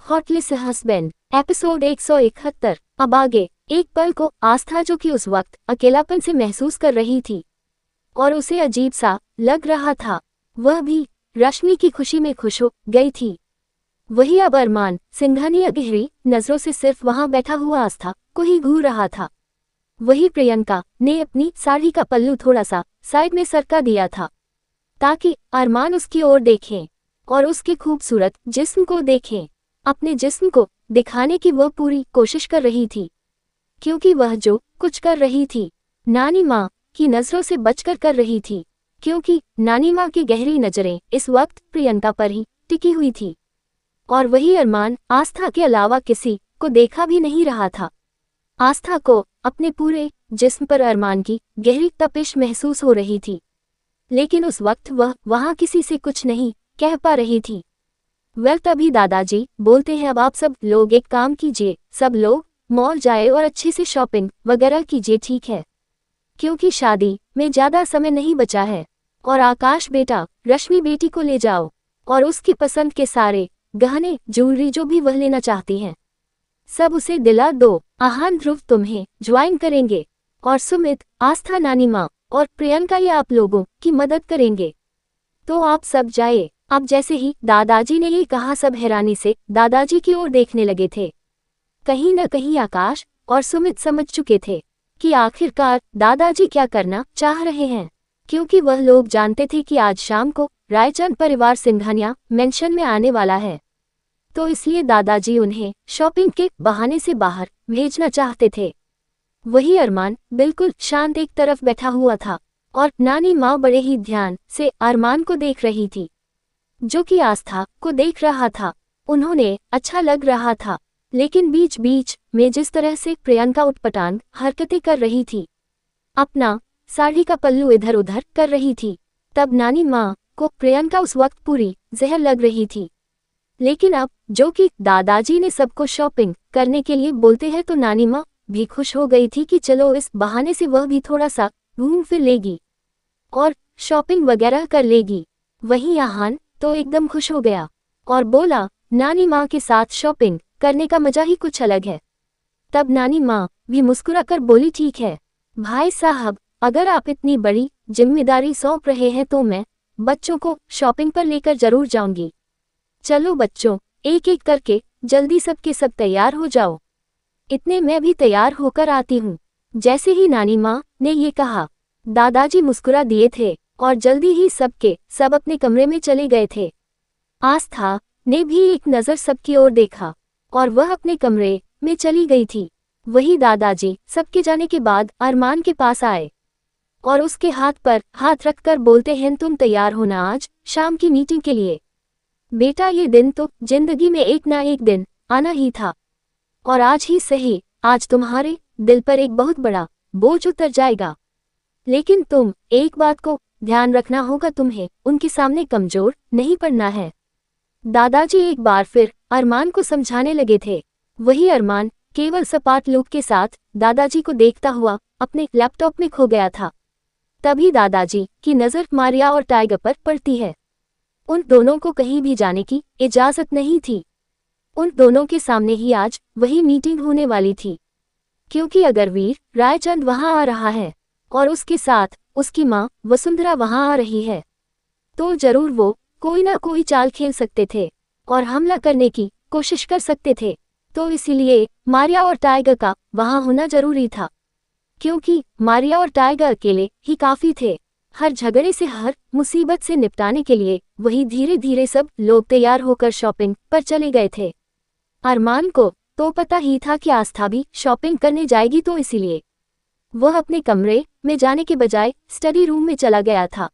Hotlist husband episode 171। अब आगे एक पल को आस्था जो कि उस वक्त अकेलापन से महसूस कर रही थी और उसे अजीब सा लग रहा था, वह भी रश्मि की खुशी में खुश हो गई थी। वही अब अरमान सिंघानिया गहरी नजरों से सिर्फ वहां बैठा हुआ आस्था को ही घूर रहा था। वही प्रियंका ने अपनी साड़ी का पल्लू थोड़ा सा साइड में सरका दिया था ताकि अरमान उसकी ओर देखें और उसके खूबसूरत जिस्म को देखें। अपने जिस्म को दिखाने की वह पूरी कोशिश कर रही थी, क्योंकि वह जो कुछ कर रही थी नानी माँ की नजरों से बचकर कर रही थी, क्योंकि नानी माँ की गहरी नजरें इस वक्त प्रियंका पर ही टिकी हुई थी और वही अरमान आस्था के अलावा किसी को देखा भी नहीं रहा था। आस्था को अपने पूरे जिस्म पर अरमान की गहरी तपिश महसूस हो रही थी, लेकिन उस वक्त वह वहां किसी से कुछ नहीं कह पा रही थी। तभी दादाजी बोलते हैं, अब आप सब लोग एक काम कीजिए, सब लोग मॉल जाए और अच्छे से शॉपिंग वगैरह कीजिए, ठीक है, क्योंकि शादी में ज्यादा समय नहीं बचा है। और आकाश बेटा रश्मि बेटी को ले जाओ और उसकी पसंद के सारे गहने ज्वेलरी जो भी वह लेना चाहती हैं सब उसे दिला दो। आहान ध्रुव तुम्हें ज्वाइन करेंगे और सुमित, आस्था, नानी माँ और प्रियंका ये आप लोगों की मदद करेंगे, तो आप सब जाए। अब जैसे ही दादाजी ने ये कहा, सब हैरानी से दादाजी की ओर देखने लगे थे। कहीं न कहीं आकाश और सुमित समझ चुके थे कि आखिरकार दादाजी क्या करना चाह रहे हैं, क्योंकि वह लोग जानते थे कि आज शाम को रायचंद परिवार सिंघानिया मेंशन में आने वाला है, तो इसलिए दादाजी उन्हें शॉपिंग के बहाने से बाहर भेजना चाहते थे। वही अरमान बिल्कुल शांत एक तरफ बैठा हुआ था और नानी माँ बड़े ही ध्यान से अरमान को देख रही थी, जो कि आस्था को देख रहा था। उन्होंने अच्छा लग रहा था, लेकिन बीच बीच में जिस तरह से प्रियंका उटपटांग हरकतें कर रही थी, अपना साड़ी का पल्लू इधर उधर कर रही थी, तब नानी माँ को प्रियंका उस वक्त पूरी जहर लग रही थी। लेकिन अब जो कि दादाजी ने सबको शॉपिंग करने के लिए बोलते हैं, तो नानी माँ भी खुश हो गई थी कि चलो इस बहाने से वह भी थोड़ा सा घूम फिर लेगी और शॉपिंग वगैरह कर लेगी। वहीं आहान तो एकदम खुश हो गया और बोला, नानी माँ के साथ शॉपिंग करने का मजा ही कुछ अलग है। तब नानी माँ भी मुस्कुराकर बोली, ठीक है भाई साहब, अगर आप इतनी बड़ी जिम्मेदारी सौंप रहे हैं तो मैं बच्चों को शॉपिंग पर लेकर जरूर जाऊंगी। चलो बच्चों, एक एक करके जल्दी सबके सब तैयार हो जाओ, इतने मैं भी तैयार होकर आती हूँ। जैसे ही नानी माँ ने ये कहा, दादाजी मुस्कुरा दिए थे और जल्दी ही सबके सब अपने कमरे में चले गए थे। आस्था ने भी एक नज़र सबकी ओर देखा और वह अपने कमरे में चली गई थी। वही दादाजी सबके जाने के बाद अरमान के पास आए और उसके हाथ पर हाथ रखकर बोलते हैं, तुम तैयार हो ना आज शाम की मीटिंग के लिए? बेटा, ये दिन तो जिंदगी में एक ना एक दिन आना ही था और आज ही सही, आज तुम्हारे दिल पर एक बहुत बड़ा बोझ उतर जाएगा, लेकिन तुम एक बात को ध्यान रखना होगा, तुम्हें उनके सामने कमजोर नहीं पड़ना है। दादाजी एक बार फिर अरमान को समझाने लगे थे। वही अरमान केवल सपाट लुक के साथ दादाजी को देखता हुआ अपने लैपटॉप में खो गया था। तभी दादाजी की नज़र मारिया और टाइगर पर पड़ती है। उन दोनों को कहीं भी जाने की इजाजत नहीं थी। उन दोनों के सामने ही आज वही मीटिंग होने वाली थी, क्योंकि अगर वीर रायचंद वहां आ रहा है और उसके साथ उसकी माँ वसुंधरा वहां आ रही है, तो जरूर वो कोई ना कोई चाल खेल सकते थे और हमला करने की कोशिश कर सकते थे। तो इसीलिए मारिया और टाइगर का वहां होना जरूरी था, क्योंकि मारिया और टाइगर अकेले ही काफी थे हर झगड़े से, हर मुसीबत से निपटाने के लिए। वही धीरे धीरे सब लोग तैयार होकर शॉपिंग पर चले गए थे। अरमान को तो पता ही था कि आस्था भी शॉपिंग करने जाएगी, तो इसीलिए वह अपने कमरे में जाने के बजाय स्टडी रूम में चला गया था,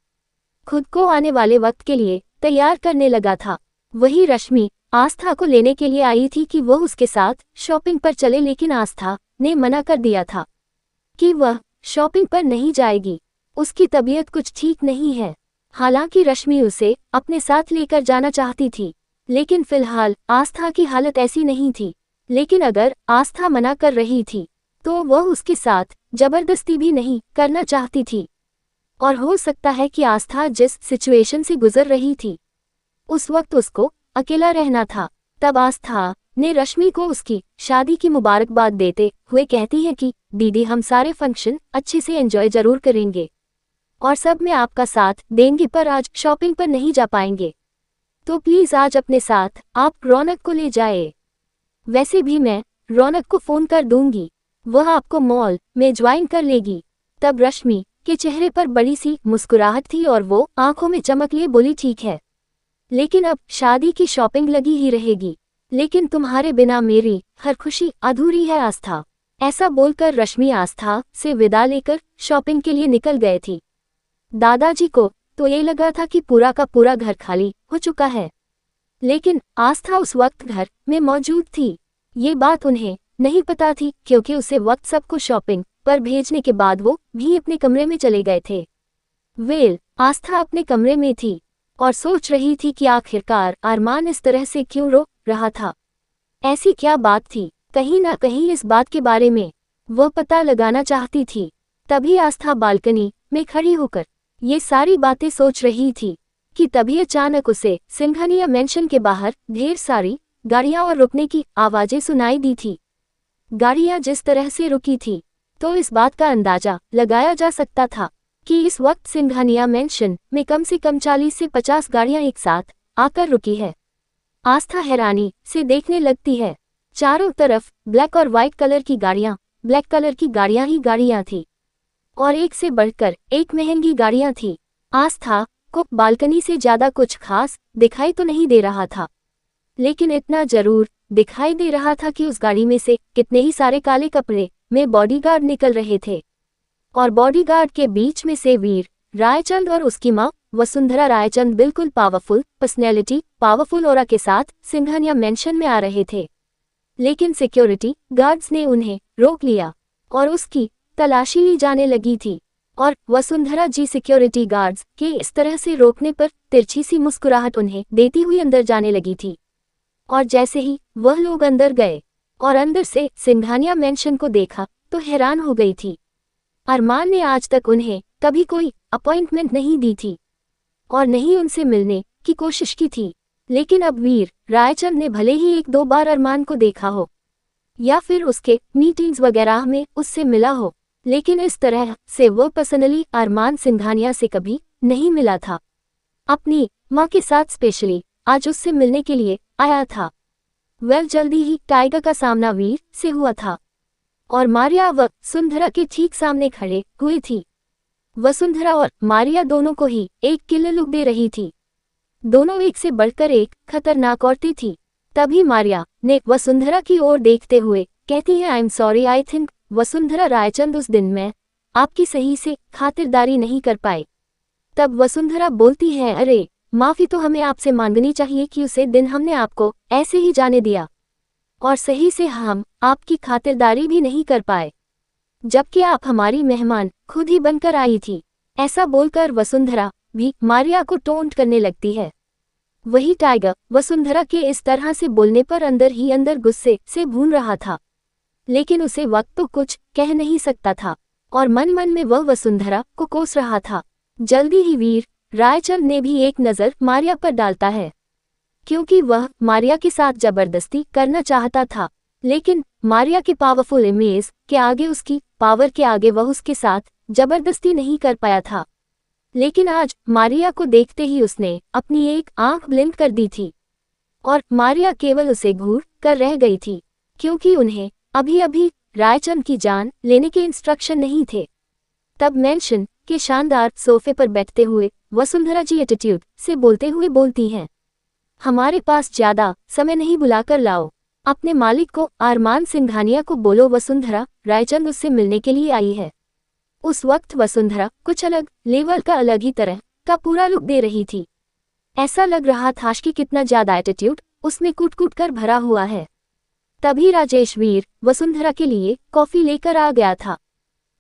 खुद को आने वाले वक्त के लिए तैयार करने लगा था। वही रश्मि आस्था को लेने के लिए आई थी कि वह उसके साथ शॉपिंग पर चले, लेकिन आस्था ने मना कर दिया था कि वह शॉपिंग पर नहीं जाएगी, उसकी तबीयत कुछ ठीक नहीं है। हालांकि रश्मि उसे अपने साथ लेकर जाना चाहती थी, लेकिन फिलहाल आस्था की हालत ऐसी नहीं थी। लेकिन अगर आस्था मना कर रही थी तो वह उसके साथ जबरदस्ती भी नहीं करना चाहती थी, और हो सकता है कि आस्था जिस सिचुएशन से गुजर रही थी उस वक्त उसको अकेला रहना था। तब आस्था ने रश्मि को उसकी शादी की मुबारकबाद देते हुए कहती है कि दीदी हम सारे फंक्शन अच्छे से एंजॉय जरूर करेंगे और सब में आपका साथ देंगे, पर आज शॉपिंग पर नहीं जा पाएंगे, तो प्लीज आज अपने साथ आप रौनक को ले जाए। वैसे भी मैं रौनक को फोन कर दूंगी, वह आपको मॉल में ज्वाइन कर लेगी। तब रश्मि के चेहरे पर बड़ी सी मुस्कुराहट थी और वो आंखों में चमक लिए बोली ठीक है, लेकिन अब शादी की शॉपिंग लगी ही रहेगी, लेकिन तुम्हारे बिना मेरी हर खुशी अधूरी है आस्था। ऐसा बोलकर रश्मि आस्था से विदा लेकर शॉपिंग के लिए निकल गए थी। दादाजी को तो ये लगा था कि पूरा का पूरा घर खाली हो चुका है, लेकिन आस्था उस वक्त घर में मौजूद थी। ये बात उन्हें नहीं पता थी क्योंकि उसे वक्त सबको शॉपिंग पर भेजने के बाद वो भी अपने कमरे में चले गए थे। आस्था अपने कमरे में थी और सोच रही थी कि आखिरकार अरमान इस तरह से क्यों रो रहा था। ऐसी क्या बात थी, कहीं ना कहीं इस बात के बारे में वह पता लगाना चाहती थी। तभी आस्था बालकनी में खड़ी होकर ये सारी बातें सोच रही थी कि तभी अचानक उसे सिंघानिया मेंशन के बाहर ढेर सारी गाड़ियां और रुकने की आवाजें सुनाई दी थी। गाड़ियां जिस तरह से रुकी थी तो इस बात का अंदाजा लगाया जा सकता था कि इस वक्त सिंघानिया मेंशन में कम से कम 40 से 50 गाड़ियां एक साथ आकर रुकी है। आस्था हैरानी से देखने लगती है। चारों तरफ ब्लैक और व्हाइट कलर की गाड़ियां, ब्लैक कलर की गाड़ियां ही गाड़ियां थी और एक से बढ़कर एक महंगी गाड़ियां थी। आस्था को बालकनी से ज्यादा कुछ खास दिखाई तो नहीं दे रहा था, लेकिन इतना जरूर दिखाई दे रहा था कि उस गाड़ी में से कितने ही सारे काले कपड़े में बॉडीगार्ड निकल रहे थे और बॉडीगार्ड के बीच में से वीर रायचंद और उसकी मां वसुंधरा रायचंद बिल्कुल पावरफुल पर्सनैलिटी, पावरफुल ऑरा के साथ सिंघानिया मेंशन में आ रहे थे। लेकिन सिक्योरिटी गार्ड्स ने उन्हें रोक लिया और उसकी तलाशी ली जाने लगी थी और वसुंधरा जी सिक्योरिटी गार्ड्स के इस तरह से रोकने पर तिरछी सी मुस्कुराहट उन्हें देती हुई अंदर जाने लगी थी। और जैसे ही वह लोग अंदर गए और अंदर से सिंघानिया मेंशन को देखा तो हैरान हो गई थी। अरमान ने आज तक उन्हें कभी कोई अपॉइंटमेंट नहीं दी थी और नहीं उनसे मिलने की कोशिश की थी, लेकिन अब वीर रायचंद ने भले ही 1-2 बार अरमान को देखा हो या फिर उसके मीटिंग्स वगैरह में उससे मिला हो, लेकिन इस तरह से वो पर्सनली अरमान सिंघानिया से कभी नहीं मिला था। अपनी मां के साथ स्पेशली आज उससे मिलने के लिए आया था। जल्दी ही टाइगर का सामना वीर से हुआ था और मारिया वसुंधरा के ठीक सामने खड़े हुई थी। वसुंधरा और मारिया दोनों को ही एक किलर लुक दे रही थी। दोनों एक से बढ़कर एक खतरनाक औरतें थी। तभी मारिया ने वसुंधरा की ओर देखते हुए कहती है, I am sorry, I think Vasundhara Raichand उस दिन मैं आपकी सही से खातिरदारी नहीं कर पाई। तब वसुंधरा बोलती है, अरे माफी तो हमें आपसे मांगनी चाहिए कि उसे दिन हमने आपको ऐसे ही जाने दिया और सही से हम आपकी खातिरदारी भी नहीं कर पाए, जबकि आप हमारी मेहमान खुद ही बनकर आई थी। ऐसा बोलकर वसुंधरा भी मारिया को टोंट करने लगती है। वही टाइगर वसुंधरा के इस तरह से बोलने पर अंदर ही अंदर गुस्से से भून रहा था, लेकिन उसे वक्त तो कुछ कह नहीं सकता था और मन मन में वह वसुंधरा को कोस रहा था। जल्दी ही वीर रायचंद ने भी एक नज़र मारिया पर डालता है, क्योंकि वह मारिया के साथ जबरदस्ती करना चाहता था, लेकिन मारिया के पावरफुल इमेज के आगे, उसकी पावर के आगे वह उसके साथ जबरदस्ती नहीं कर पाया था। लेकिन आज मारिया को देखते ही उसने अपनी एक आंख ब्लिंक कर दी थी और मारिया केवल उसे घूर कर रह गई थी, क्योंकि उन्हें अभी अभी रायचंद की जान लेने के इंस्ट्रक्शन नहीं थे। तब मेंशन के शानदार सोफे पर बैठते हुए वसुंधरा जी एटीट्यूड से बोलते हुए बोलती हैं, हमारे पास ज्यादा समय नहीं, बुलाकर लाओ अपने मालिक को, अरमान सिंघानिया को बोलो वसुंधरा रायचंद उससे मिलने के लिए आई है। उस वक्त वसुंधरा कुछ अलग लेवल का, अलग ही तरह का पूरा लुक दे रही थी। ऐसा लग रहा था कि कितना ज्यादा एटीट्यूड उसमें कूट कूट कर भरा हुआ है। तभी राजेश वीर वसुंधरा के लिए कॉफी लेकर आ गया था।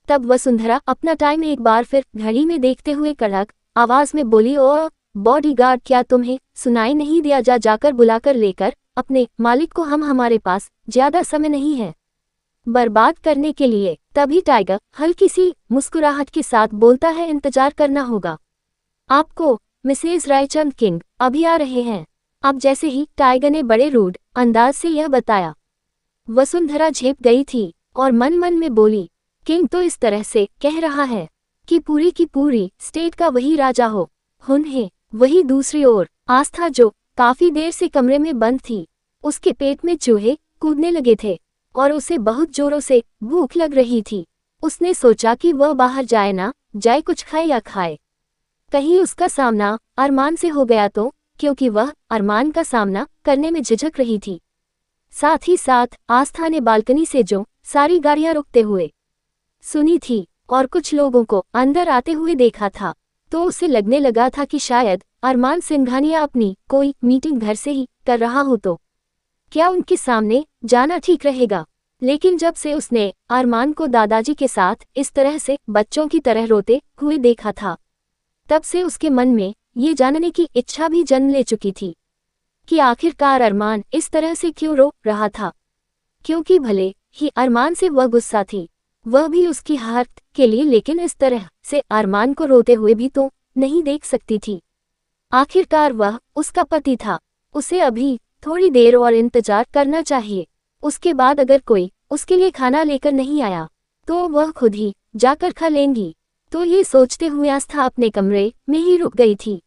तब वसुंधरा अपना टाइम एक बार फिर घड़ी में देखते हुए कड़क आवाज में बोली, ओ बॉडीगार्ड, क्या तुम्हें सुनाई नहीं दिया? जाकर बुलाकर लेकर अपने मालिक को, हम हमारे पास ज्यादा समय नहीं है बर्बाद करने के लिए। तभी टाइगर हल्की सी मुस्कुराहट के साथ बोलता है, इंतजार करना होगा आपको, मिसेज रायचंद किंग अभी आ रहे हैं। अब जैसे ही टाइगर ने बड़े रूड अंदाज से यह बताया, वसुंधरा झेप गई थी और मन मन में बोली, किंग तो इस तरह से कह रहा है कि पूरी की पूरी स्टेट का वही राजा हो। उन्हें वही दूसरी ओर आस्था, जो काफी देर से कमरे में बंद थी, उसके पेट में चूहे कूदने लगे थे और उसे बहुत जोरों से भूख लग रही थी। उसने सोचा कि वह बाहर जाए ना जाए, कुछ खाए या खाए, कहीं उसका सामना अरमान से हो गया तो, क्योंकि वह अरमान का सामना करने में झिझक रही थी। साथ ही साथ आस्था ने बालकनी से जो सारी गाड़ियां रुकते हुए सुनी थी और कुछ लोगों को अंदर आते हुए देखा था, तो उसे लगने लगा था कि शायद अरमान सिंघानिया अपनी कोई मीटिंग घर से ही कर रहा हो, तो क्या उनके सामने जाना ठीक रहेगा। लेकिन जब से उसने अरमान को दादाजी के साथ इस तरह से बच्चों की तरह रोते हुए देखा था, तब से उसके मन में ये जानने की इच्छा भी जन्म ले चुकी थी कि आखिरकार अरमान इस तरह से क्यों रो रहा था। क्योंकि भले ही अरमान से वह गुस्सा थी, वह भी उसकी हार के लिए, लेकिन इस तरह से अरमान को रोते हुए भी तो नहीं देख सकती थी। आखिरकार वह उसका पति था, उसे अभी थोड़ी देर और इंतजार करना चाहिए। उसके बाद अगर कोई उसके लिए खाना लेकर नहीं आया तो वह खुद ही जाकर खा लेंगी। तो ये सोचते हुए आस्था अपने कमरे में ही रुक गई थी।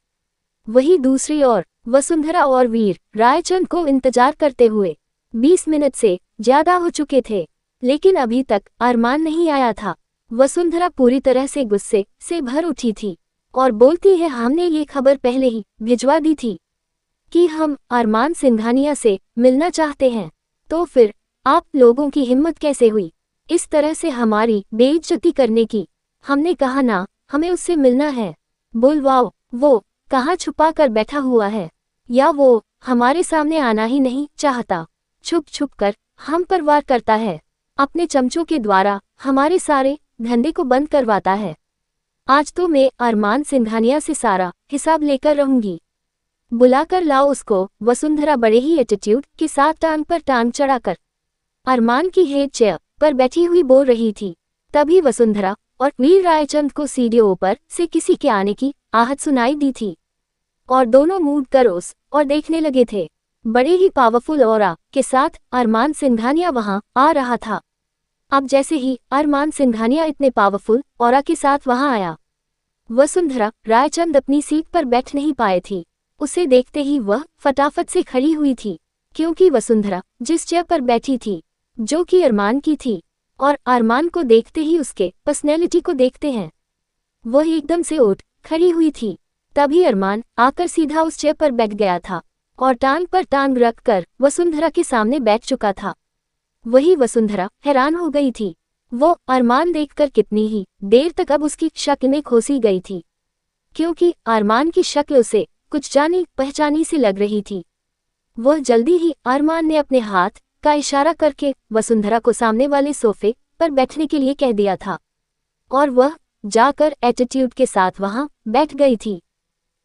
वही दूसरी ओर वसुंधरा और वीर रायचंद को इंतजार करते हुए 20 मिनट से ज्यादा हो चुके थे, लेकिन अभी तक अरमान नहीं आया था। वसुंधरा पूरी तरह से गुस्से से भर उठी थी और बोलती है, हमने ये खबर पहले ही भिजवा दी थी कि हम अरमान सिंघानिया से मिलना चाहते हैं, तो फिर आप लोगों की हिम्मत कैसे हुई इस तरह से हमारी बेइज्जती करने की। हमने कहा ना हमें उससे मिलना है। बुलवाओ, वो कहाँ छुपा कर बैठा हुआ है, या वो हमारे सामने आना ही नहीं चाहता, छुप छुप कर हम पर वार करता है, अपने चमचों के द्वारा हमारे सारे धंधे को बंद करवाता है। आज तो मैं अरमान सिंघानिया से सारा हिसाब लेकर रहूंगी। बुलाकर लाओ उसको। वसुंधरा बड़े ही एटीट्यूड के साथ टांग पर टांग चढ़ाकर अरमान की हेड चेयर पर बैठी हुई बोल रही थी। तभी वसुंधरा और वीर रायचंद को सीढ़ियों पर से किसी के आने की आहट सुनाई दी थी और दोनों मूड करोस और देखने लगे थे। बड़े ही पावरफुल ऑरा के साथ अरमान सिंघानिया वहां आ रहा था। अब जैसे ही अरमान सिंघानिया इतने पावरफुल ऑरा के साथ वहां आया, वसुंधरा रायचंद अपनी सीट पर बैठ नहीं पाए थी। उसे देखते ही वह फटाफट से खड़ी हुई थी, क्योंकि वसुंधरा जिस चेयर पर बैठी थी, जो कि अरमान की थी, और अरमान को देखते ही उसके पर्सनैलिटी को देखते हैं, वह एकदम से उठ खड़ी हुई थी। तभी अरमान आकर सीधा उस चेयर पर बैठ गया था और टांग पर टांग रखकर वसुंधरा के सामने बैठ चुका था। वही वसुंधरा हैरान हो गई थी। वो अरमान देखकर कितनी ही देर तक अब उसकी शक्ल में खोसी गई थी, क्योंकि अरमान की शक्ल उसे कुछ जानी पहचानी सी लग रही थी। वह जल्दी ही अरमान ने अपने हाथ का इशारा करके वसुंधरा को सामने वाले सोफे पर बैठने के लिए कह दिया था और वह जाकर एटीट्यूड के साथ वहां बैठ गई थी।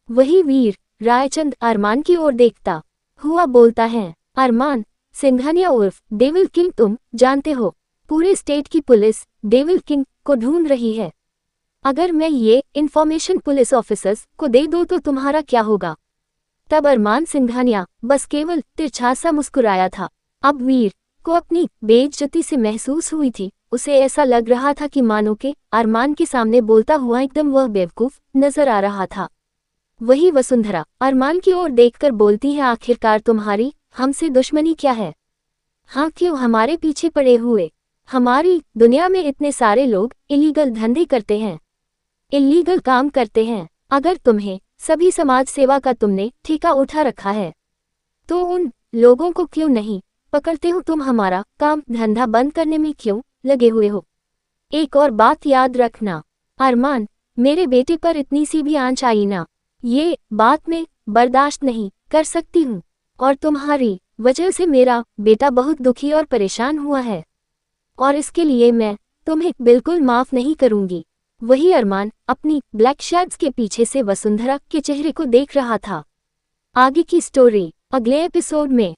वही वीर रायचंद अरमान की ओर देखता हुआ बोलता है, अरमान सिंघानिया उर्फ डेविल किंग, तुम जानते हो पूरे स्टेट की पुलिस डेविल किंग को ढूंढ रही है। अगर मैं ये इन्फॉर्मेशन पुलिस ऑफिसर्स को दे दूं तो तुम्हारा क्या होगा। तब अरमान सिंघानिया बस केवल तिरछा सा मुस्कुराया था। अब वीर को अपनी बेइज्जती से महसूस हुई थी। उसे ऐसा लग रहा था कि मानो के अरमान के सामने बोलता हुआ एकदम वह बेवकूफ नजर आ रहा था। वही वसुंधरा अरमान की ओर देखकर बोलती है, आखिरकार तुम्हारी हमसे दुश्मनी क्या है। हाँ, क्यों हमारे पीछे पड़े हुए। हमारी दुनिया में इतने सारे लोग इलीगल धंधे करते हैं, इलीगल काम करते हैं। अगर तुम्हें सभी समाज सेवा का तुमने ठेका उठा रखा है, तो उन लोगों को क्यों नहीं पकड़ते हो। तुम हमारा काम धंधा बंद करने में क्यों लगे हुए हो। एक और बात याद रखना अरमान, मेरे बेटे पर इतनी सी भी आंच आई ना, ये बात मैं बर्दाश्त नहीं कर सकती हूँ, और तुम्हारी वजह से मेरा बेटा बहुत दुखी और परेशान हुआ है, और इसके लिए मैं तुम्हें बिल्कुल माफ नहीं करूंगी। वही अरमान अपनी ब्लैक शैड्स के पीछे से वसुंधरा के चेहरे को देख रहा था। आगे की स्टोरी अगले एपिसोड में।